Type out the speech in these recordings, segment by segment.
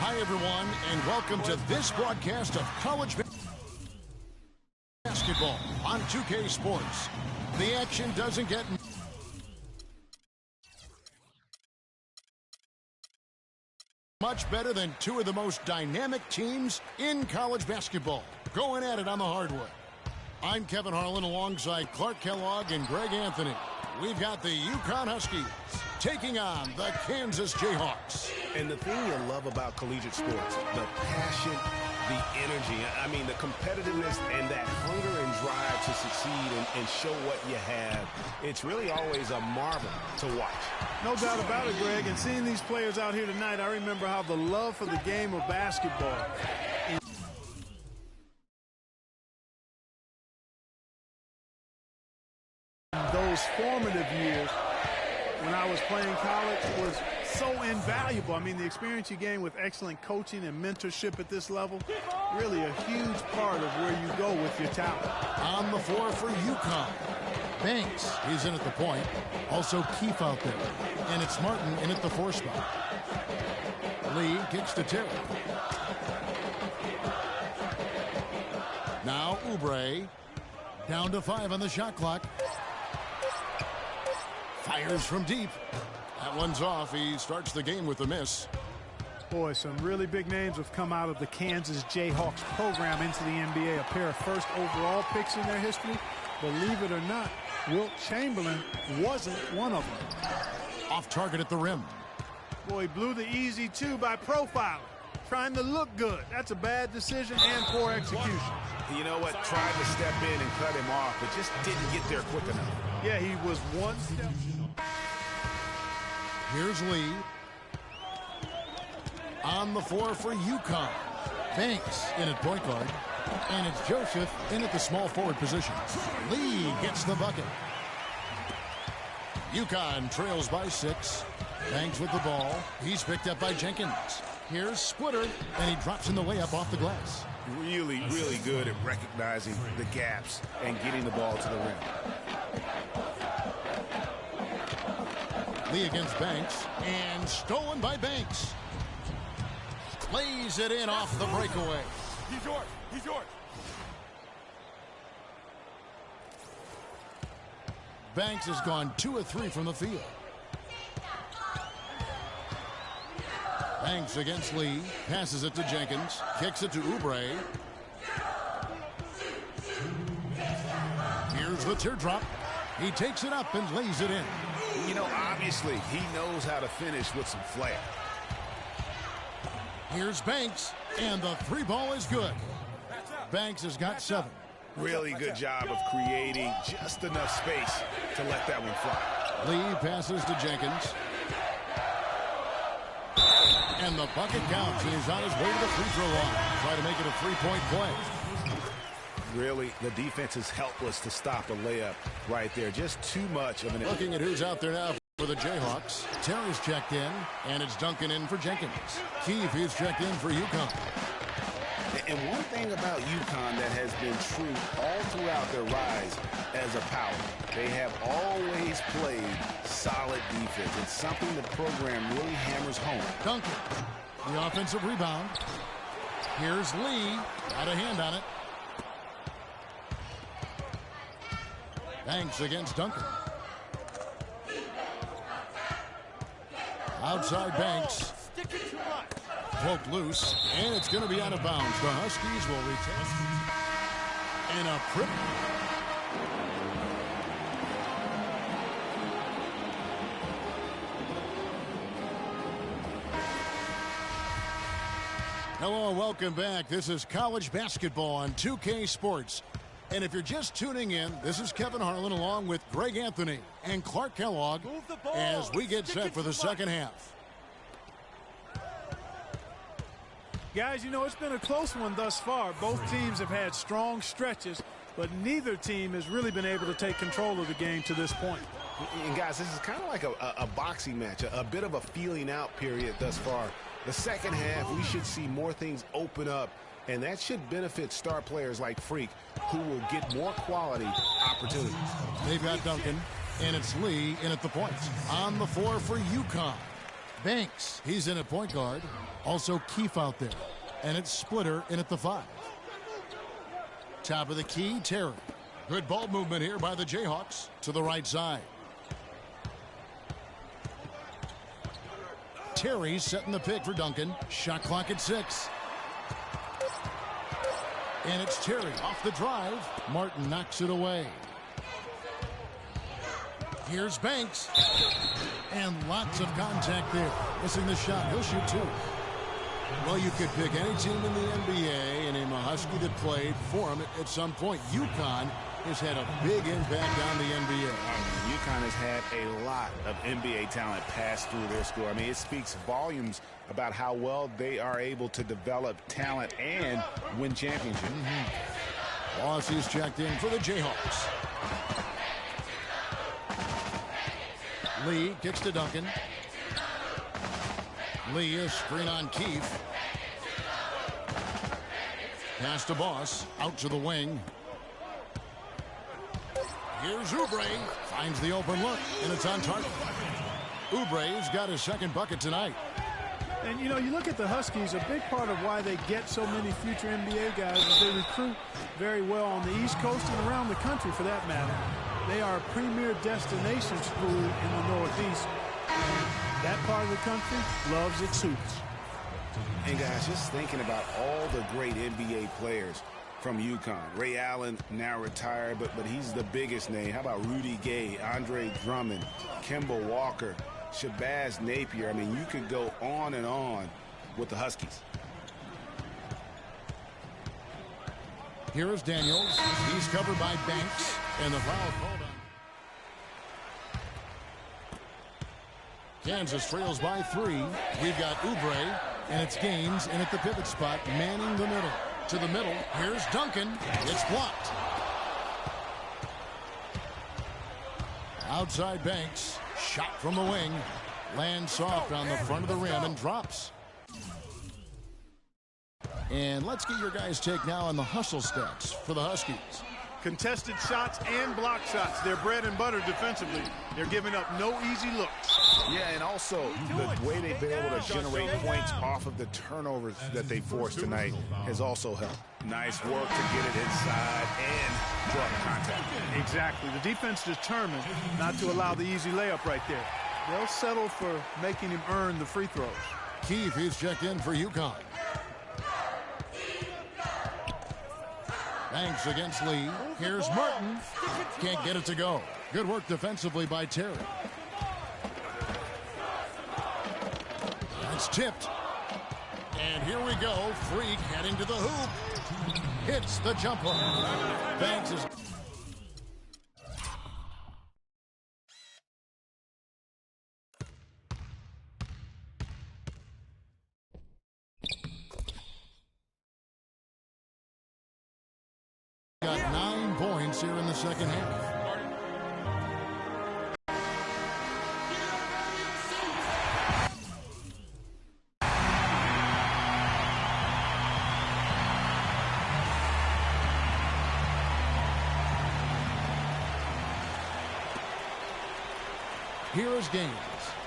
Hi, everyone, and welcome to this broadcast of college basketball on 2K Sports. The action doesn't get much better than two of the most dynamic teams in college basketball going at it on the hardwood. I'm Kevin Harlan alongside Clark Kellogg and Greg Anthony. We've got the UConn Huskies taking on the Kansas Jayhawks. And the thing you love about collegiate sports, the passion, the energy, I mean the competitiveness and that hunger and drive to succeed and show what you have. It's really always a marvel to watch. No doubt about it, Greg. And seeing these players out here tonight, I remember how the love for the game of basketball those formative years when I was playing college was so invaluable. I mean, the experience you gain with excellent coaching and mentorship at this level, really a huge part of where you go with your talent. On the floor for UConn, Banks, he's in at the point. Also Keefe out there. And it's Martin in at the 4 spot. Lee kicks to Terry. Now Oubre. Down to 5 on the shot clock. Fires from deep. That one's off. He starts the game with a miss. Boy, some really big names have come out of the Kansas Jayhawks program into the NBA. A pair of first overall picks in their history. Believe it or not, Wilt Chamberlain wasn't one of them. Off target at the rim. Boy, he blew the easy 2 by profiling. Trying to look good. That's a bad decision and poor execution. You know what? Tried to step in and cut him off, but just didn't get there quick enough. Yeah, he was one step. Here's Lee. On the floor for UConn. Banks in at point guard. And it's Joseph in at the small forward position. Lee gets the bucket. UConn trails by 6. Banks with the ball. He's picked up by Jenkins. Here's Splitter, and he drops in the layup off the glass. Really, really good at recognizing the gaps and getting the ball to the rim. Lee against Banks, and stolen by Banks. Lays it in off the breakaway. He's yours. He's yours. Banks has gone 2 of 3 from the field. Banks against Lee. Passes it to Jenkins. Kicks it to Oubre. Here's the teardrop. He takes it up and lays it in. You know, obviously, he knows how to finish with some flair. Here's Banks, and the 3 ball is good. Banks has got 7. Really good job of creating just enough space to let that one fly. Lee passes to Jenkins. And the bucket counts, and he's on his way to the free throw line. Try to make it a 3-point play. Really, the defense is helpless to stop a layup right there. Just too much of an... Looking at who's out there now for the Jayhawks. Terry's checked in, and it's Duncan in for Jenkins. Keefe is checked in for UConn. And one thing about UConn that has been true all throughout their rise as a power, they have always played solid defense. It's something the program really hammers home. Duncan, the offensive rebound. Here's Lee, got a hand on it. Banks against Duncan. Outside Banks. Poked loose, and it's going to be out of bounds. The Huskies will retain. And a trip. Hello and welcome back. This is college basketball on 2K Sports. And if you're just tuning in, this is Kevin Harlan along with Greg Anthony and Clark Kellogg as we get set for the second half. Guys, you know, it's been a close one thus far. Both teams have had strong stretches, but neither team has really been able to take control of the game to this point. And guys, this is kind of like a boxing match, a bit of a feeling out period thus far. The second half, we should see more things open up, and that should benefit star players like Freak, who will get more quality opportunities. They've got Duncan, and it's Lee in at the points. On the floor for UConn. Banks, he's in at point guard. Also Keefe out there. And it's Splitter in at the 5. Top of the key, Terry. Good ball movement here by the Jayhawks to the right side. Terry's setting the pick for Duncan. Shot clock at 6. And it's Terry off the drive. Martin knocks it away. Here's Banks. And lots of contact there. Missing the shot. He'll shoot 2. Well, you could pick any team in the NBA and name a Husky that played for him at some point. UConn has had a big impact on the NBA. UConn has had a lot of NBA talent pass through their school. I mean, it speaks volumes about how well they are able to develop talent and win championships. Boss is checked in for the Jayhawks. Lee kicks to Duncan. Lee is screen on Keefe. Pass to Boss. Out to the wing. Here's Oubre. Finds the open look, and it's on target. Oubre's got his second bucket tonight. And, you know, you look at the Huskies, a big part of why they get so many future NBA guys is they recruit very well on the East Coast and around the country, for that matter. They are a premier destination school in the Northeast. That part of the country loves its Hoopers. And, guys, just thinking about all the great NBA players from UConn. Ray Allen now retired, but he's the biggest name. How about Rudy Gay, Andre Drummond, Kemba Walker, Shabazz Napier? I mean, you could go on and on with the Huskies. Here is Daniels. He's covered by Banks, and the foul called on. Kansas trails by 3. We've got Oubre, and it's Gaines in at the pivot spot, manning the middle. To the middle, here's Duncan. It's blocked. Outside Banks, shot from the wing. Lands soft on the front of the rim and drops. And let's get your guys' take now on the hustle stats for the Huskies. Contested shots and block shots. They're bread and butter defensively. They're giving up no easy looks. Yeah, and also the way they've been able to generate points off of the turnovers that they forced tonight has also helped. Nice work to get it inside and draw the contact. Exactly. The defense determined not to allow the easy layup right there. They'll settle for making him earn the free throws. Keefe is checked in for UConn. Banks against Lee. Here's Martin. Can't get it to go. Good work defensively by Terry. That's tipped. And here we go. Freak heading to the hoop. Hits the jumper. Banks is... got 9 points here in the second half. Here is Gaines.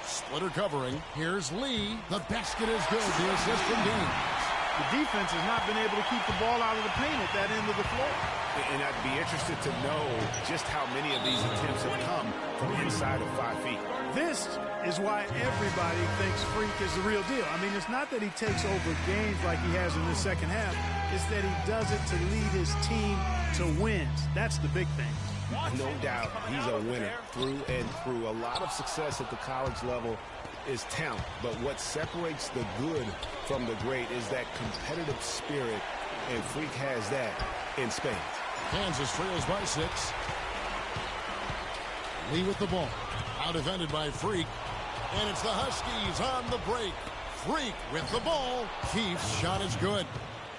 Splitter covering. Here's Lee. The basket is good. The assist from Gaines. The defense has not been able to keep the ball out of the paint at that end of the floor. And I'd be interested to know just how many of these attempts have come from inside of 5 feet. This is why everybody thinks Freak is the real deal. I mean, it's not that he takes over games like he has in the second half. It's that he does it to lead his team to wins. That's the big thing. No doubt he's a winner through and through. A lot of success at the college level is talent, but what separates the good from the great is that competitive spirit, and Freak has that in spades. Kansas trails by 6. Lee with the ball. Out defended by Freak. And it's the Huskies on the break. Freak with the ball. Keefe's shot is good.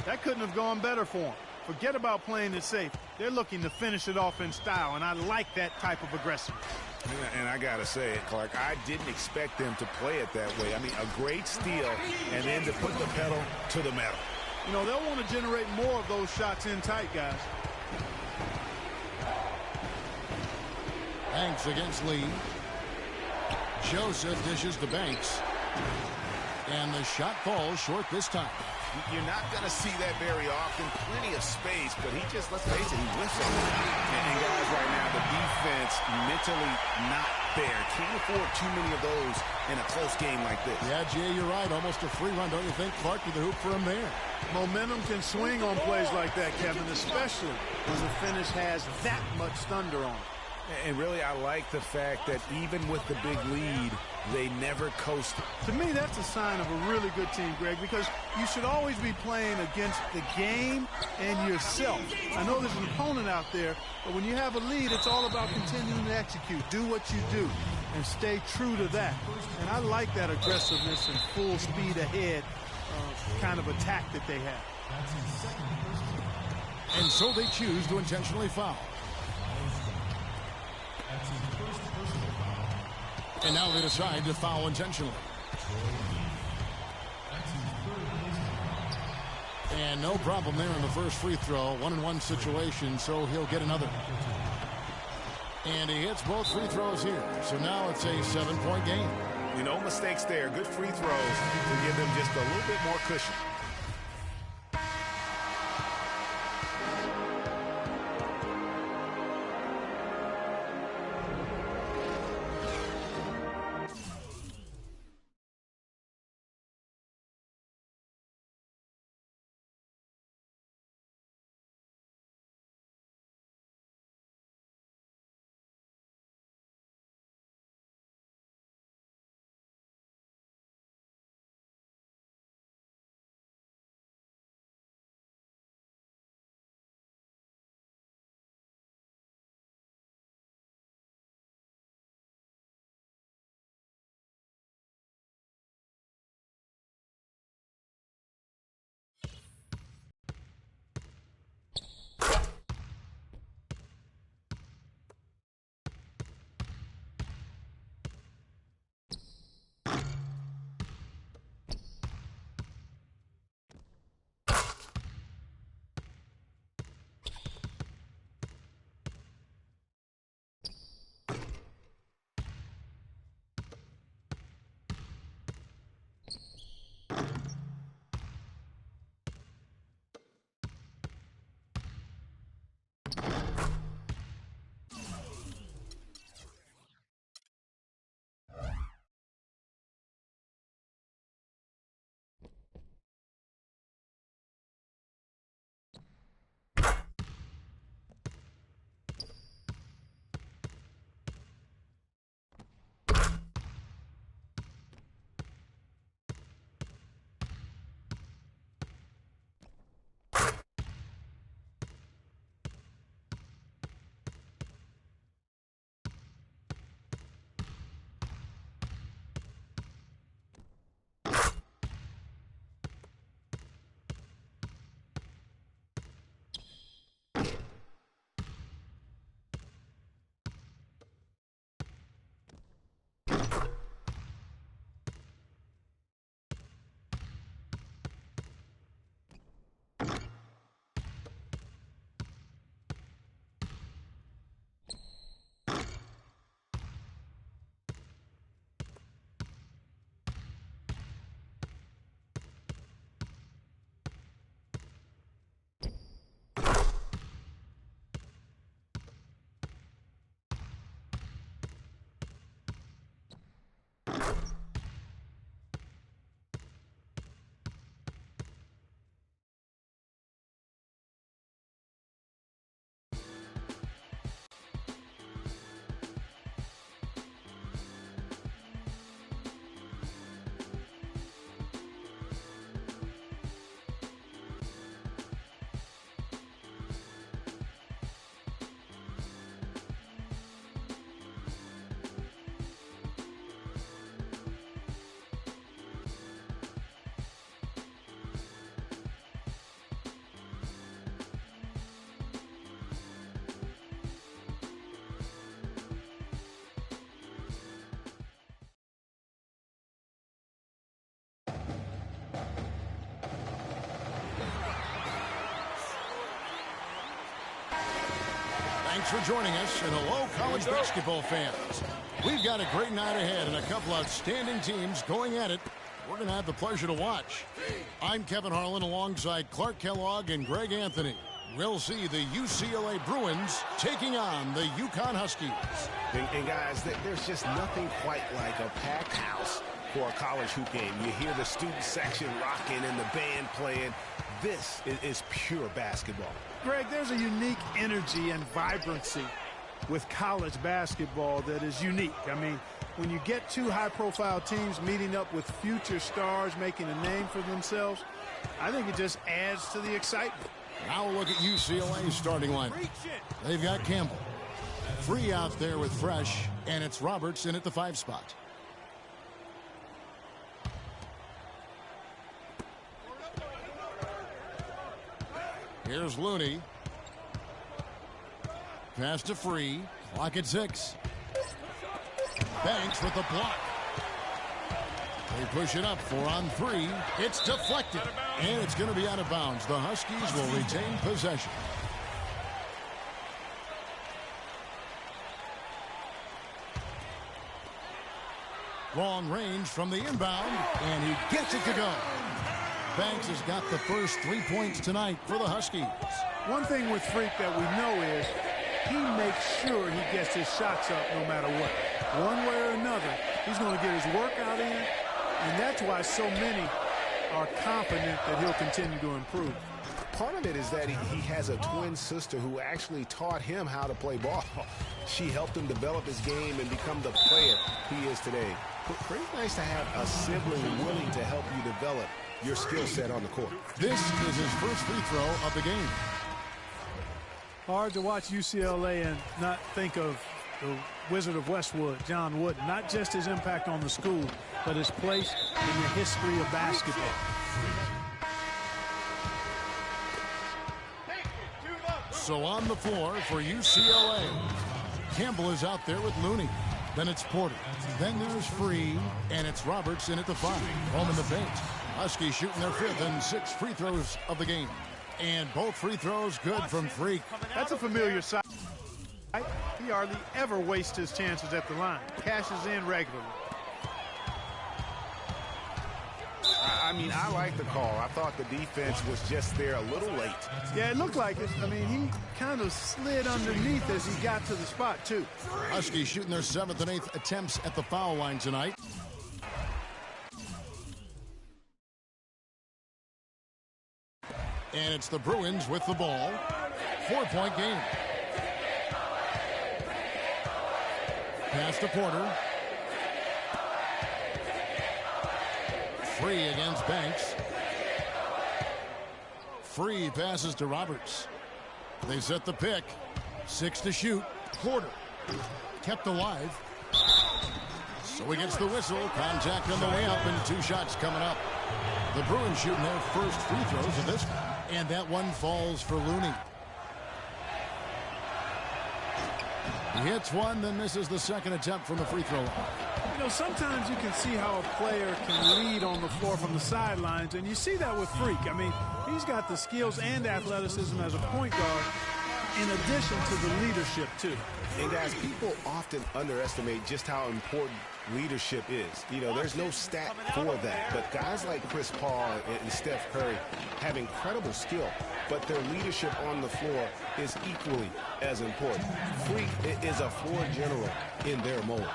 That couldn't have gone better for him. Forget about playing it safe. They're looking to finish it off in style, and I like that type of aggression. And I got to say it, Clark, I didn't expect them to play it that way. I mean, a great steal, and then to put the pedal to the metal. You know, they'll want to generate more of those shots in tight, guys. Banks against Lee. Joseph dishes to Banks. And the shot falls short this time. You're not going to see that very often. Plenty of space, but he just, let's face it, he whiffs on it. And guys, right now, the defense mentally not there. Can't afford too many of those in a close game like this. Yeah, Jay, you're right. Almost a free run, don't you think? Clark to the hoop for him there. Momentum can swing on plays like that, Kevin, especially when the finish has that much thunder on it. And really, I like the fact that even with the big lead, they never coasted. To me, that's a sign of a really good team, Greg, because you should always be playing against the game and yourself. I know there's an opponent out there, but when you have a lead, it's all about continuing to execute. Do what you do and stay true to that. And I like that aggressiveness and full speed ahead kind of attack that they have. And so they choose to intentionally foul. And now they decide to foul intentionally. And no problem there in the first free throw. 1-on-1 situation, so he'll get another. And he hits both free throws here. So now it's a 7-point game. No mistakes there. Good free throws to give them just a little bit more cushion. Thanks for joining us, and hello, college basketball fans. We've got a great night ahead and a couple outstanding teams going at it. We're going to have the pleasure to watch. I'm Kevin Harlan alongside Clark Kellogg and Greg Anthony. We'll see the UCLA Bruins taking on the UConn Huskies. And guys, there's just nothing quite like a packed house for a college hoop game. You hear the student section rocking and the band playing. This is pure basketball. Greg, there's a unique energy and vibrancy with college basketball that is unique. I mean, when you get two high-profile teams meeting up with future stars making a name for themselves, I think it just adds to the excitement. Now we'll look at UCLA's starting lineup. They've got Campbell. Free out there with Fresh, and it's Roberts in at the 5 spot. Here's Looney. Pass to Free. Clock at 6. Banks with the block. They push it up 4-on-3. It's deflected. And it's going to be out of bounds. The Huskies will retain possession. Long range from the inbound. And he gets it to go. Banks has got the first 3 points tonight for the Huskies. One thing with Freak that we know is he makes sure he gets his shots up no matter what. One way or another, he's going to get his workout in, and that's why so many are confident that he'll continue to improve. Part of it is that he has a twin sister who actually taught him how to play ball. She helped him develop his game and become the player he is today. Pretty nice to have a sibling willing to help you develop your skill set on the court. This is his first free throw of the game. Hard to watch UCLA and not think of the Wizard of Westwood, John Wooden. Not just his impact on the school, but his place in the history of basketball. So on the floor for UCLA, Campbell is out there with Looney. Then it's Porter. Then there's Free, and it's Roberts in at the 5. Home in the paint. Huskies shooting their 5th and 6th free throws of the game. And both free throws good from Freak. That's a familiar sight. He hardly ever wastes his chances at the line. Cashes in regularly. I mean, I like the call. I thought the defense was just there a little late. Yeah, it looked like it. I mean, he kind of slid underneath as he got to the spot, too. Huskies shooting their 7th and 8th attempts at the foul line tonight. And it's the Bruins with the ball. 4-point game. Pass to Porter. Free against Banks. Free passes to Roberts. They set the pick. 6 to shoot. Porter kept alive. So he gets the whistle. Contact on the way up and 2 shots coming up. The Bruins shooting their first free throws of this one. And that one falls for Looney. He hits one, then misses the second attempt from the free throw line. You know, sometimes you can see how a player can lead on the floor from the sidelines, and you see that with Freak. I mean, he's got the skills and athleticism as a point guard in addition to the leadership, too. And guys, people often underestimate just how important leadership is. You know, there's no stat for that, but guys like Chris Paul and Steph Curry have incredible skill, but their leadership on the floor is equally as important. Freak is a floor general in their mold.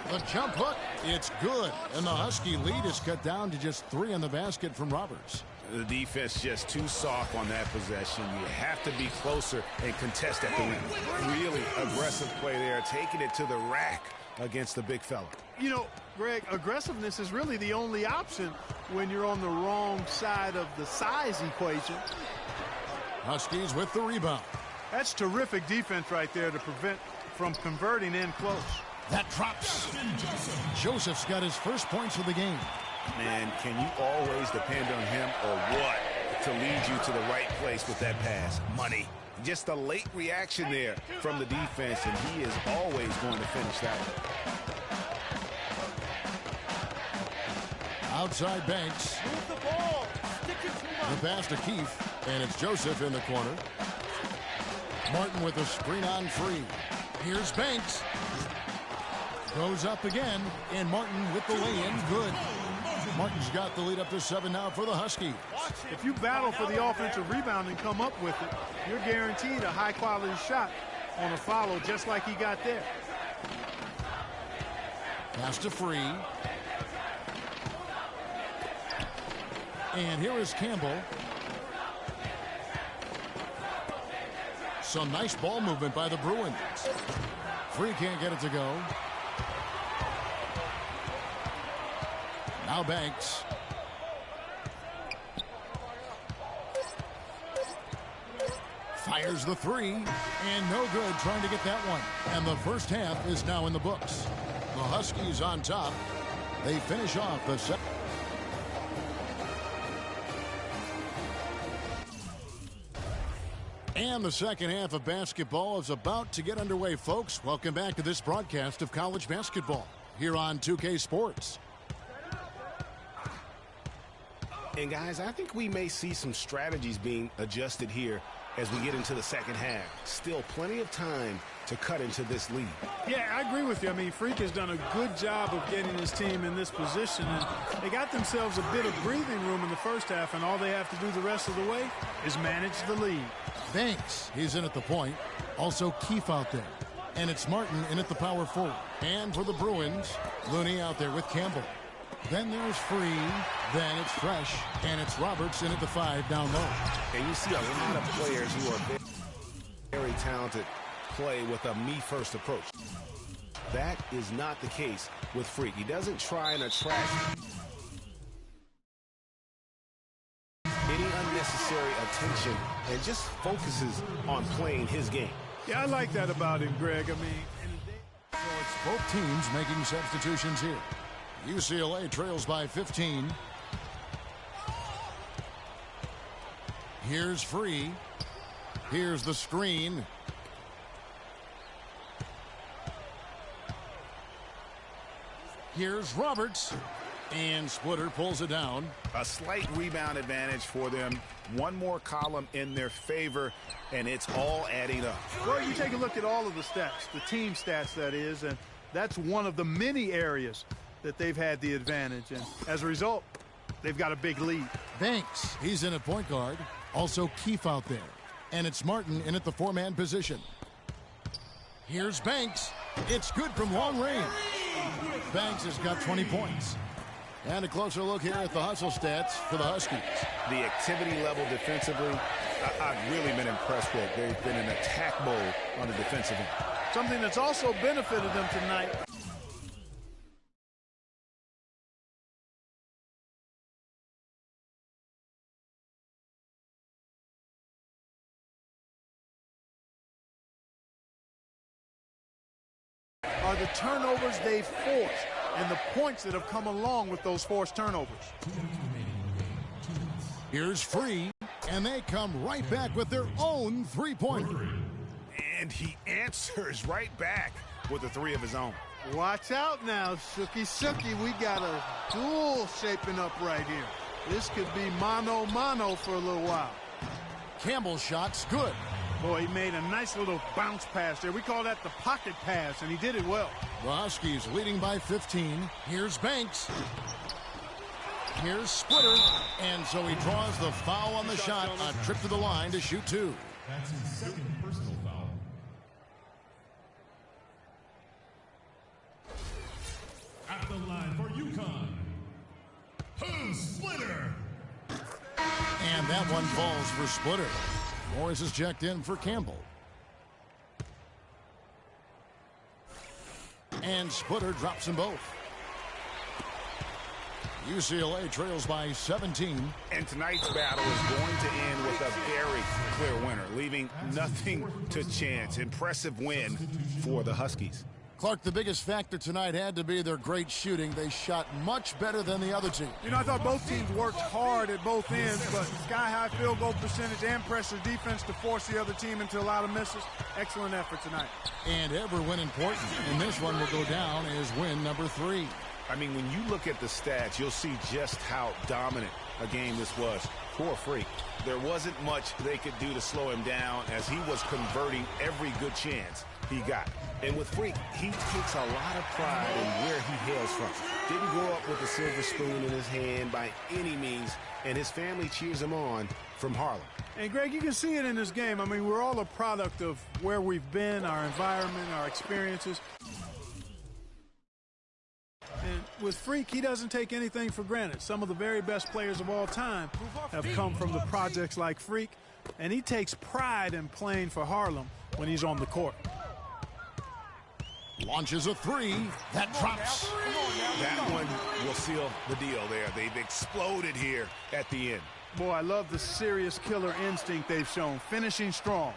The jump hook, it's good, and the Husky lead is cut down to just 3 in the basket from Roberts. The defense just too soft on that possession. You have to be closer and contest at the rim. Really aggressive play there, taking it to the rack against the big fella. You know, Greg, aggressiveness is really the only option when you're on the wrong side of the size equation. Huskies with the rebound. That's terrific defense right there to prevent from converting in close. That drops. Joseph's got his first points of the game. Man, can you always depend on him or what to lead you to the right place with that pass? Money. Just a late reaction there from the defense, and he is always going to finish that one. Outside Banks. The pass to Keefe, and it's Joseph in the corner. Martin with a screen on Free. Here's Banks. Goes up again, and Martin with the lay-in, good. Martin's got the lead up to 7 now for the Huskies. If you battle for the offensive rebound and come up with it, you're guaranteed a high-quality shot on a follow just like he got there. Pass to Free. And here is Campbell. Some nice ball movement by the Bruins. Free can't get it to go. Now Banks. Fires the three, and no good trying to get that one. And the first half is now in the books. The Huskies on top. They finish off the second. And the second half of basketball is about to get underway, folks. Welcome back to this broadcast of college basketball here on 2K Sports. And guys, I think we may see some strategies being adjusted here as we get into the second half. Still plenty of time to cut into this lead. Yeah, I agree with you. I mean, Freak has done a good job of getting his team in this position. And they got themselves a bit of breathing room in the first half, and all they have to do the rest of the way is manage the lead. Banks, he's in at the point. Also Keefe out there. And it's Martin in at the power forward. And for the Bruins, Looney out there with Campbell. Then there's Free, then it's Fresh, and it's Roberts in at the 5 down low. And you see a lot of players who are very talented play with a me-first approach. That is not the case with Freak. He doesn't try and attract any unnecessary attention and just focuses on playing his game. Yeah, I like that about him, Greg. I mean, so it's both teams making substitutions here. UCLA trails by 15. Here's Free. Here's the screen. Here's Roberts. And Splitter pulls it down. A slight rebound advantage for them. One more column in their favor, and it's all adding up. Well, you take a look at all of the stats, the team stats, that is, and that's one of the many areas that they've had the advantage. And as a result, they've got a big lead. Banks, he's in at point guard. Also Keefe out there. And it's Martin in at the 4-man position. Here's Banks. It's good from long range. Banks has got 20 points. And a closer look here at the hustle stats for the Huskies. The activity level defensively, I've really been impressed with. They've been in attack mode on the defensive end. Something that's also benefited them tonight. Are the turnovers they've forced and the points that have come along with those forced turnovers. Here's Free, and they come right back with their own three-pointer. And he answers right back with a 3 of his own. Watch out now, Shooky. We got a duel shaping up right here. This could be mano-mano for a little while. Campbell's shot's good. Boy, he made a nice little bounce pass there. We call that the pocket pass, and he did it well. The Huskies leading by 15. Here's Banks. Here's Splitter. And so he draws the foul on the shot. A trip to the line to shoot 2. That's his second personal foul. At the line for UConn, who's Splitter? And that one falls for Splitter. Morris is checked in for Campbell. And Splitter drops them both. UCLA trails by 17. And tonight's battle is going to end with a very clear winner, leaving nothing to chance. Impressive win for the Huskies. Clark, the biggest factor tonight had to be their great shooting. They shot much better than the other team. You know, I thought both teams worked hard at both ends, but sky-high field goal percentage and pressure defense to force the other team into a lot of misses. Excellent effort tonight. And every win important. And this one will go down as win number 3. I mean, when you look at the stats, you'll see just how dominant a game this was. Poor Freak. There wasn't much they could do to slow him down as he was converting every good chance he got. And with Freak, he takes a lot of pride in where he hails from. Didn't grow up with a silver spoon in his hand by any means, and his family cheers him on from Harlem. And, Greg, you can see it in this game. I mean, we're all a product of where we've been, our environment, our experiences. And with Freak, he doesn't take anything for granted. Some of the very best players of all time have come from the projects like Freak, and he takes pride in playing for Harlem when he's on the court. Launches a three. That drops. That one will seal the deal there. They've exploded here at the end. Boy, I love the serious killer instinct they've shown, finishing strong.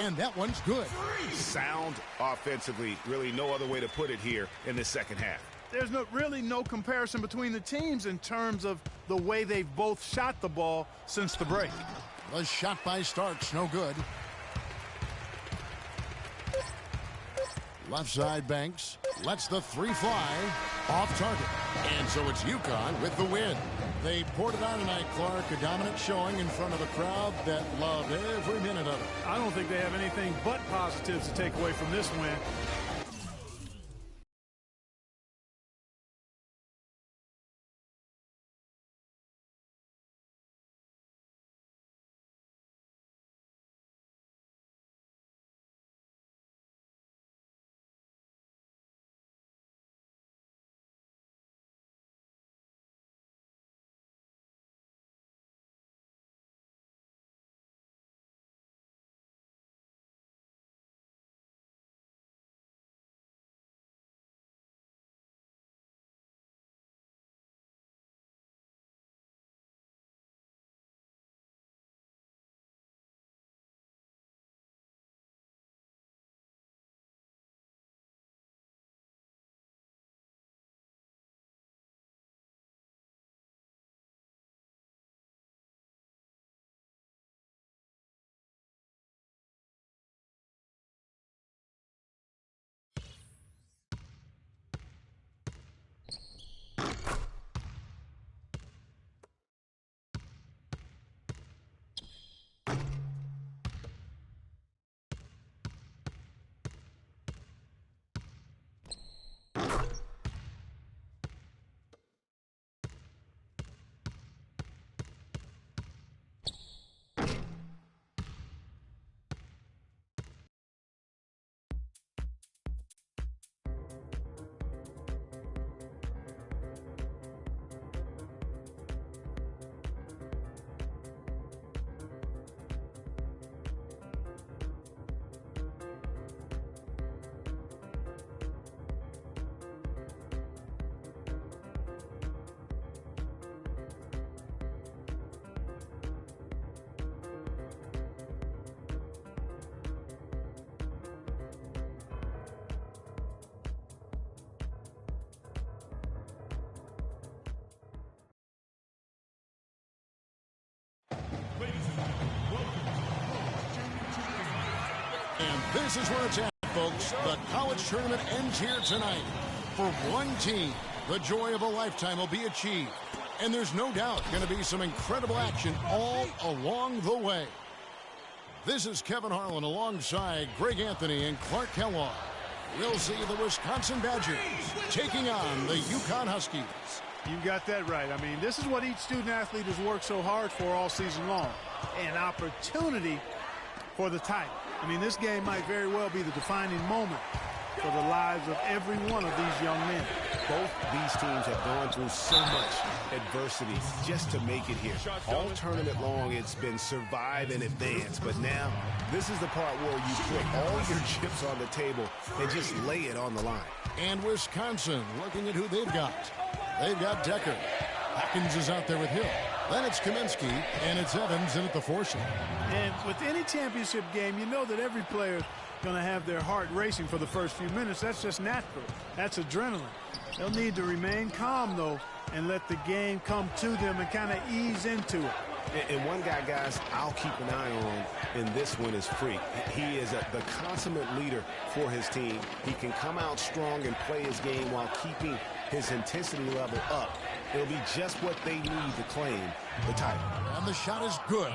And that one's good. Sound offensively, really no other way to put it here in the second half. There's really no comparison between the teams in terms of the way they've both shot the ball since the break. The shot by Starks, no good. Left side Banks lets the three fly off target. And so it's UConn with the win. They poured it on tonight, Clark. A dominant showing in front of a crowd that loved every minute of it. I don't think they have anything but positives to take away from this win. And this is where it's at, folks. The college tournament ends here tonight. For one team, the joy of a lifetime will be achieved. And there's no doubt going to be some incredible action all along the way. This is Kevin Harlan alongside Greg Anthony and Clark Kellogg. We'll see the Wisconsin Badgers taking on the UConn Huskies. You got that right. I mean, this is what each student athlete has worked so hard for all season long. An opportunity for the title. I mean, this game might very well be the defining moment for the lives of every one of these young men. Both these teams have gone through so much adversity just to make it here. All tournament long, it's been survive and advance. But now, this is the part where you put all your chips on the table and just lay it on the line. And Wisconsin, looking at who they've got. They've got Decker. Hawkins is out there with Hill. Then it's Kaminsky, and it's Evans in at the foursome. And with any championship game, you know that every player is going to have their heart racing for the first few minutes. That's just natural. That's adrenaline. They'll need to remain calm, though, and let the game come to them and kind of ease into it. And one guy, guys, I'll keep an eye on in this one is Freak. He is the consummate leader for his team. He can come out strong and play his game while keeping his intensity level up. It'll be just what they need to claim the title. And the shot is good.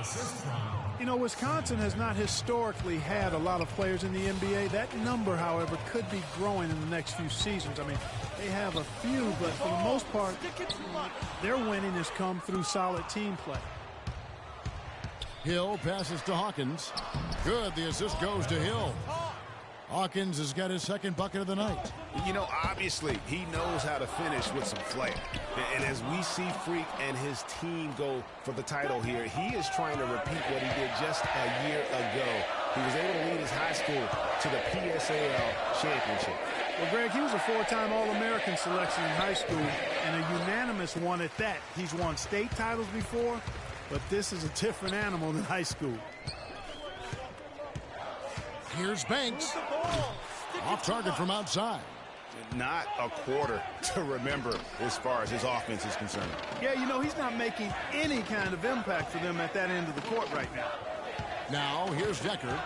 You know, Wisconsin has not historically had a lot of players in the NBA. That number, however, could be growing in the next few seasons. I mean, they have a few, but for the most part, their winning has come through solid team play. Hill passes to Hawkins. Good. The assist goes to Hill. Hawkins has got his second bucket of the night. You know, obviously, he knows how to finish with some flair. And as we see Freak and his team go for the title here, he is trying to repeat what he did just a year ago. He was able to lead his high school to the PSAL championship. Well, Greg, he was a four-time All-American selection in high school, and a unanimous one at that. He's won state titles before, but this is a different animal than high school. Here's Banks. Off target from outside. Not a quarter to remember as far as his offense is concerned. Yeah, you know, he's not making any kind of impact for them at that end of the court right now. Now, here's Decker.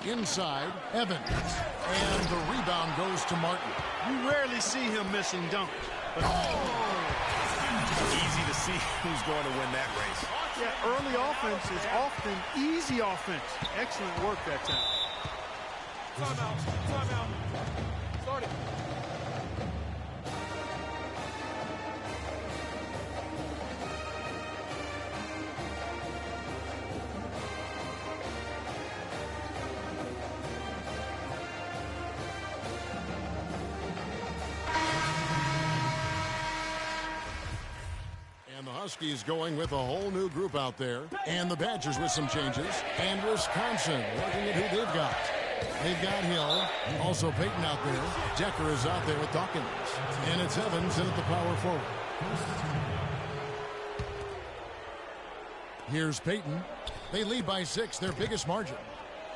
Inside, Evans. And the rebound goes to Martin. You rarely see him missing dunks. But Easy to see who's going to win that race. yeah, early offense is often easy offense. Excellent work that time. Timeout. Timeout. Start it. And the Huskies going with a whole new group out there. And the Badgers with some changes. And Wisconsin looking at who they've got. They've got Hill. Also Peyton out there. Decker is out there with Dawkins. And it's Evans in at the power forward. Here's Peyton. They lead by 6, their biggest margin.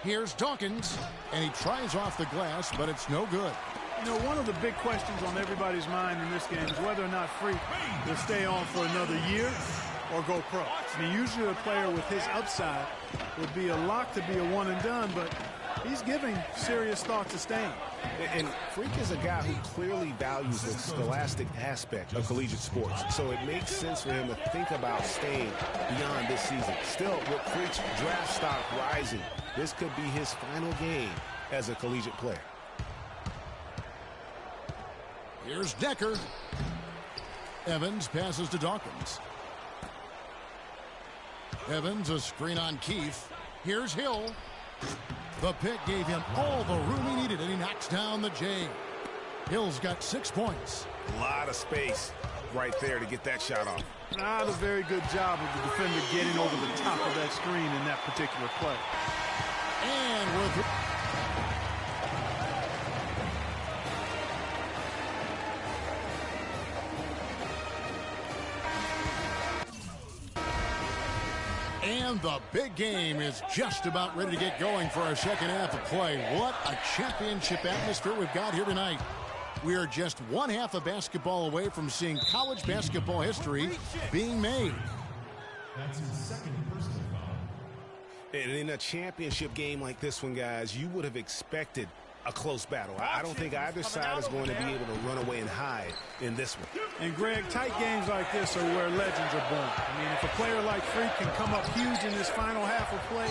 Here's Dawkins. And he tries off the glass, but it's no good. You know, one of the big questions on everybody's mind in this game is whether or not Freak will stay on for another year or go pro. I mean, usually a player with his upside would be a lock to be a one and done, but he's giving serious thought to staying. And Freak is a guy who clearly values the scholastic aspect of collegiate sports. So it makes sense for him to think about staying beyond this season. Still, with Freak's draft stock rising, this could be his final game as a collegiate player. Here's Decker. Evans passes to Dawkins. Evans, a screen on Keefe. Here's Hill. The pick gave him all the room he needed, and he knocks down the J. Hill's got 6 points. A lot of space right there to get that shot off. Not a very good job of the defender getting over the top of that screen in that particular play. And we're through. And the big game is just about ready to get going for our second half of play. What a championship atmosphere we've got here tonight. We are just one half of basketball away from seeing college basketball history being made. That's his second personal foul. And in a championship game like this one, guys, you would have expected a close battle. I don't think either side is going to be able to run away and hide in this one. And, Greg, tight games like this are where legends are born. I mean, if a player like Freak can come up huge in this final half of play,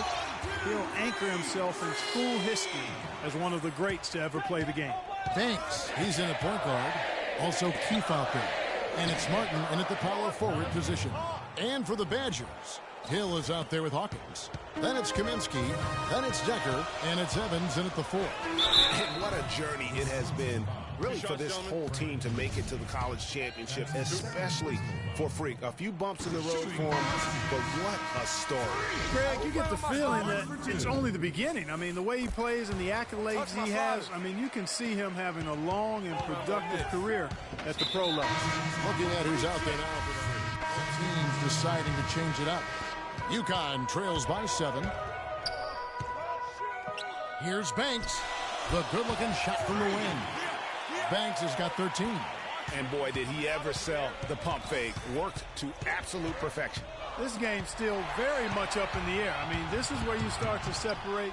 he'll anchor himself in school history as one of the greats to ever play the game. Banks, he's in a point guard. Also Keefe out there. And it's Martin in at the power forward position. And for the Badgers, Hill is out there with Hawkins. Then it's Kaminsky. Then it's Decker. And it's Evans in at the 4. And what a journey it has been, really, for this whole team to make it to the college championship, especially for Freak. A few bumps in the road for him, but what a story. Greg, you get the feeling that it's only the beginning. I mean, the way he plays and the accolades he has, I mean, you can see him having a long and productive career at the pro level. Looking at who's out there now for the teams deciding to change it up. UConn trails by 7. Here's Banks. The good-looking shot from the wing. Banks has got 13. And boy, did he ever sell the pump fake. Worked to absolute perfection. This game's still very much up in the air. I mean, this is where you start to separate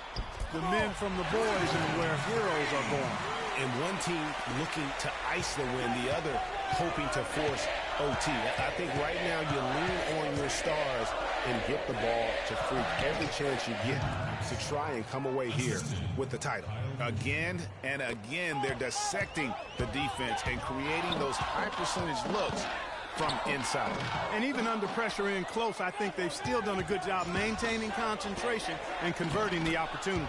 the men from the boys and where heroes are born. And one team looking to ice the win, the other hoping to force OT. I think right now you lean on your stars and get the ball to Freak every chance you get to try and come away here with the title. Again and again, they're dissecting the defense and creating those high percentage looks from inside. And even under pressure in close, I think they've still done a good job maintaining concentration and converting the opportunities.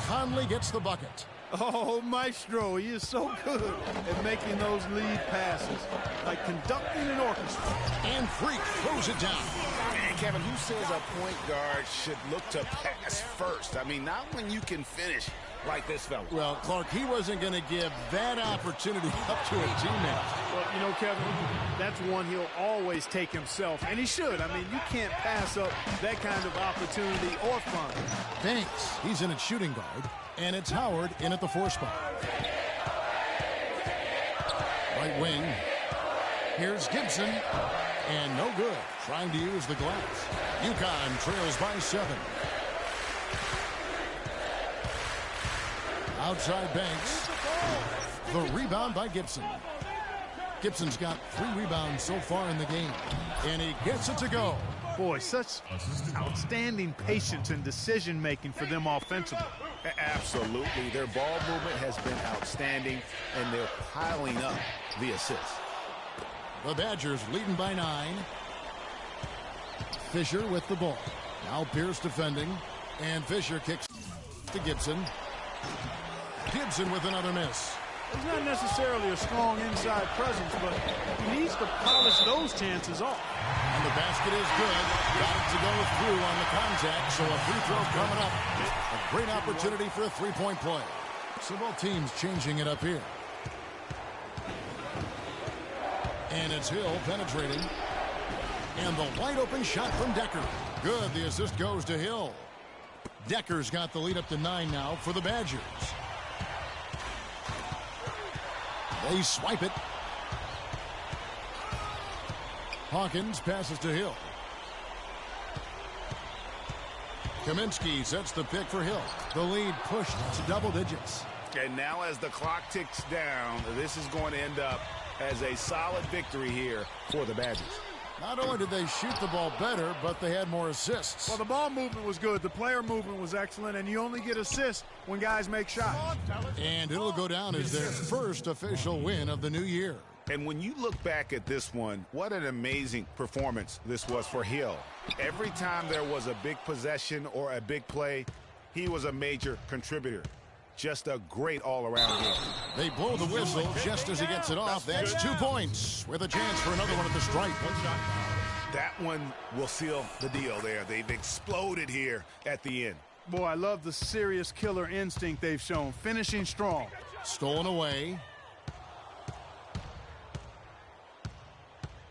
Conley gets the bucket. Oh, Maestro, he is so good at making those lead passes, like conducting an orchestra. And Freak throws it down. And Kevin, who says a point guard should look to pass first? I mean, not when you can finish like this fella. Well, Clark, he wasn't going to give that opportunity up to a teammate. Well, you know, Kevin, that's one he'll always take himself, and he should. I mean, you can't pass up that kind of opportunity or fun. Thanks. He's in at shooting guard, and it's Howard in at the 4 spot. Right wing. Here's Gibson, and no good. Trying to use the glass. UConn trails by 7. Outside Banks. The rebound by Gibson. Gibson's got 3 rebounds so far in the game, and he gets it to go. Boy, such outstanding patience and decision-making for them offensively. Absolutely. Their ball movement has been outstanding, and they're piling up the assists. The Badgers leading by 9. Fisher with the ball. Now Pierce defending, and Fisher kicks to Gibson. Gibson with another miss. He's not necessarily a strong inside presence, but he needs to polish those chances off. And the basket is good. Got it to go through on the contact, so a free throw coming up. A great opportunity for a three-point play. So both teams changing it up here. And it's Hill penetrating. And the wide-open shot from Decker. Good. The assist goes to Hill. Decker's got the lead up to 9 now for the Badgers. They swipe it. Hawkins passes to Hill. Kaminsky sets the pick for Hill. The lead pushed to double digits. And now as the clock ticks down, this is going to end up as a solid victory here for the Badgers. Not only did they shoot the ball better, but they had more assists. Well, the ball movement was good. The player movement was excellent, and you only get assists when guys make shots. And it'll go down as their first official win of the new year. And when you look back at this one, what an amazing performance this was for Hill. Every time there was a big possession or a big play, he was a major contributor. Just a great all-around game. They blow the whistle just as he gets it off. That's 2 points with a chance for another one at the stripe. That one will seal the deal there. They've exploded here at the end. Boy, I love the serious killer instinct they've shown, finishing strong. Stolen away.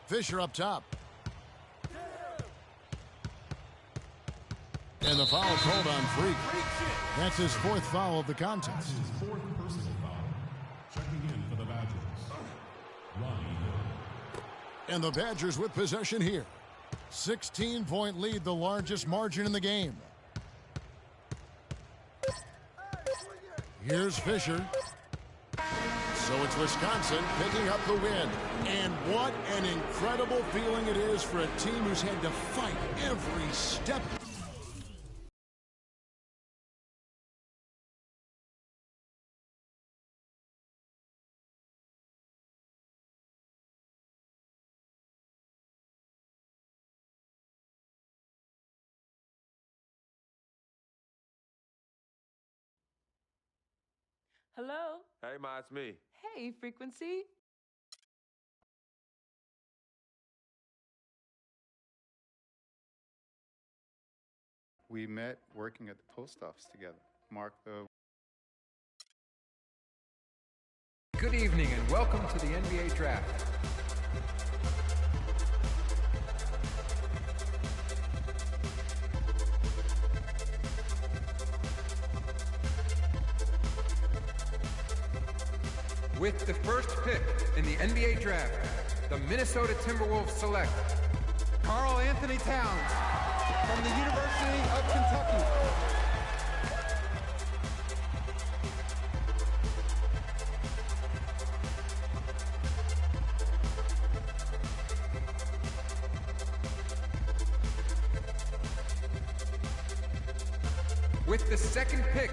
Fisher up top. And the foul called on Freak. That's his 4th foul of the contest. His 4th personal foul. Checking in for the Badgers. Ronnie Hill. And the Badgers with possession here. 16-point lead, the largest margin in the game. Here's Fisher. So it's Wisconsin picking up the win. And what an incredible feeling it is for a team who's had to fight every step. Hello? Hey, Ma, it's me. Hey, Frequency. We met working at the post office together. Mark the... Good evening and welcome to the NBA Draft. With the first pick in the NBA Draft, the Minnesota Timberwolves select Karl Anthony Towns from the University of Kentucky. With the second pick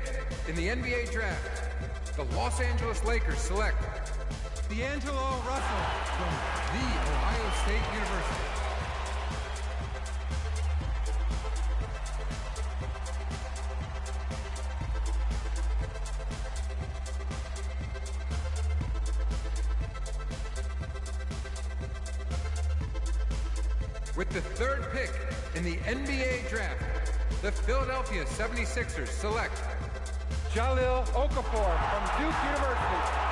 in the NBA draft, the Los Angeles Lakers select D'Angelo Russell from The Ohio State University. With the third pick in the NBA draft, the Philadelphia 76ers select Jahlil Okafor from Duke University.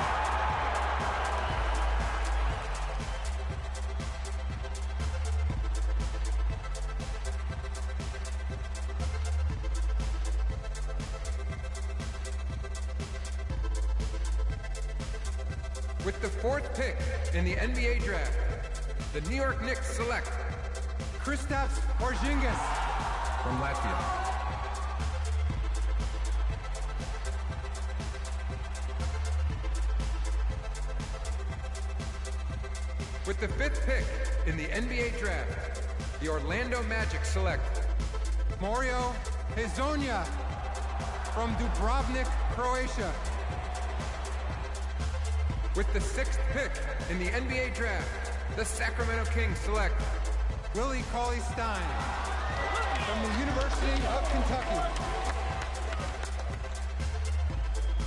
With the fourth pick in the NBA draft, the New York Knicks select Kristaps Porzingis from Latvia. With the fifth pick in the NBA draft, the Orlando Magic select Mario Hezonja from Dubrovnik, Croatia. With the sixth pick in the NBA draft, the Sacramento Kings select Willie Cauley-Stein from the University of Kentucky.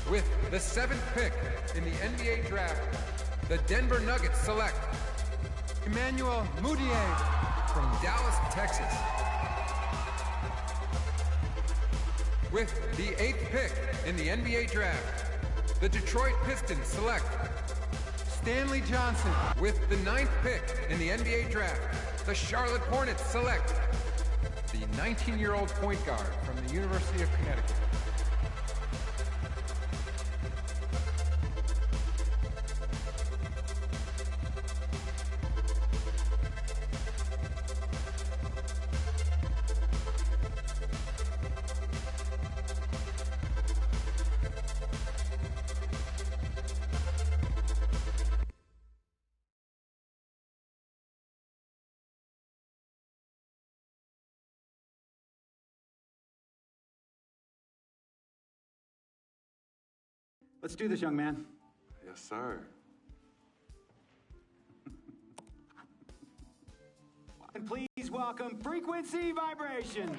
With the seventh pick in the NBA draft, the Denver Nuggets select Emmanuel Mudiay from Dallas, Texas. With the eighth pick in the NBA draft, the Detroit Pistons select Stanley Johnson. With the ninth pick in the NBA draft, the Charlotte Hornets select the 19-year-old point guard from the University of Connecticut. Let's do this, young man. Yes, sir. And please welcome Frequency Vibration.